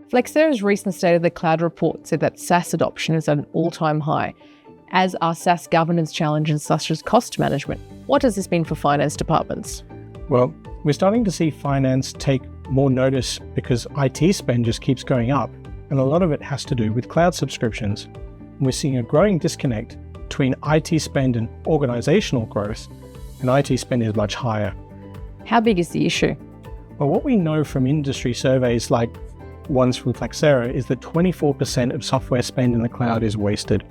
Flexera's recent State of the Cloud report said that SaaS adoption is at an all-time high, as are SaaS governance challenges such as cost management. What does this mean for finance departments? Well, we're starting to see finance take more notice because IT spend just keeps going up, and a lot of it has to do with cloud subscriptions. And we're seeing a growing disconnect between IT spend and organisational growth, and IT spend is much higher. How big is the issue? Well, what we know from industry surveys like ones from Flexera is that 24% of software spend in the cloud is wasted.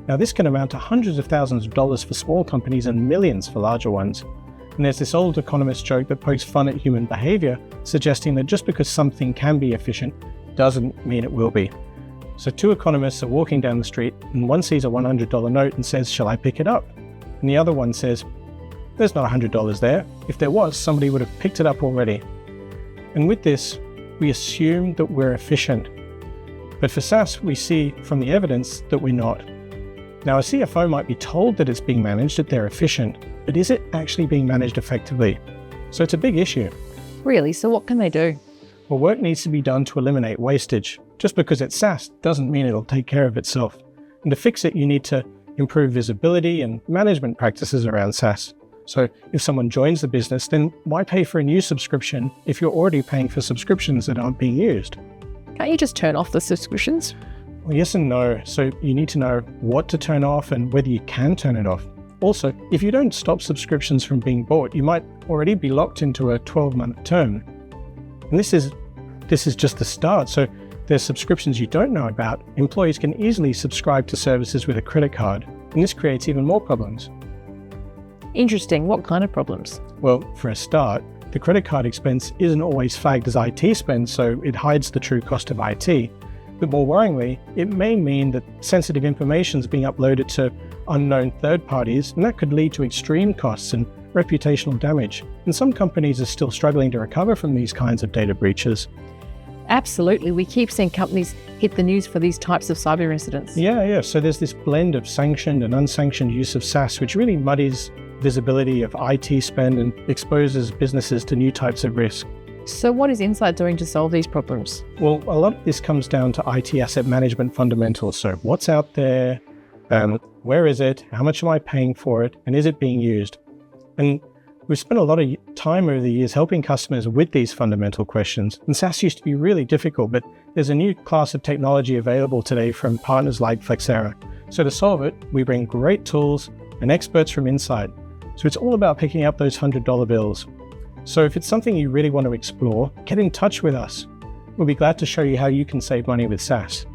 Now, this can amount to hundreds of thousands of dollars for small companies and millions for larger ones. And there's this old economist joke that pokes fun at human behavior, suggesting that just because something can be efficient doesn't mean it will be. So two economists are walking down the street, and one sees a $100 note and says, "Shall I pick it up?" And the other one says, "There's not $100 there. If there was, somebody would have picked it up already." And with this, we assume that we're efficient. But for SaaS, we see from the evidence that we're not. Now, a CFO might be told that it's being managed, that they're efficient, but is it actually being managed effectively? So it's a big issue. Really? So what can they do? Well, work needs to be done to eliminate wastage. Just because it's SaaS doesn't mean it'll take care of itself. And to fix it, you need to improve visibility and management practices around SaaS. So if someone joins the business, then why pay for a new subscription if you're already paying for subscriptions that aren't being used? Can't you just turn off the subscriptions? Well, yes and no. So you need to know what to turn off and whether you can turn it off. Also, if you don't stop subscriptions from being bought, you might already be locked into a 12-month term. And this is just the start. So there's subscriptions you don't know about. Employees can easily subscribe to services with a credit card, and this creates even more problems. Interesting. What kind of problems? Well, for a start, the credit card expense isn't always flagged as IT spend, so it hides the true cost of IT. But more worryingly, it may mean that sensitive information is being uploaded to unknown third parties, and that could lead to extreme costs and reputational damage. And some companies are still struggling to recover from these kinds of data breaches. Absolutely. We keep seeing companies hit the news for these types of cyber incidents. Yeah. So there's this blend of sanctioned and unsanctioned use of SaaS, which really muddies visibility of IT spend and exposes businesses to new types of risk. So what is Insight doing to solve these problems? Well, a lot of this comes down to IT asset management fundamentals. So what's out there? Where is it? How much am I paying for it? And is it being used? And we've spent a lot of time over the years helping customers with these fundamental questions. And SaaS used to be really difficult, but there's a new class of technology available today from partners like Flexera. So to solve it, we bring great tools and experts from Insight. So it's all about picking up those $100 bills. So if it's something you really want to explore, get in touch with us. We'll be glad to show you how you can save money with SaaS.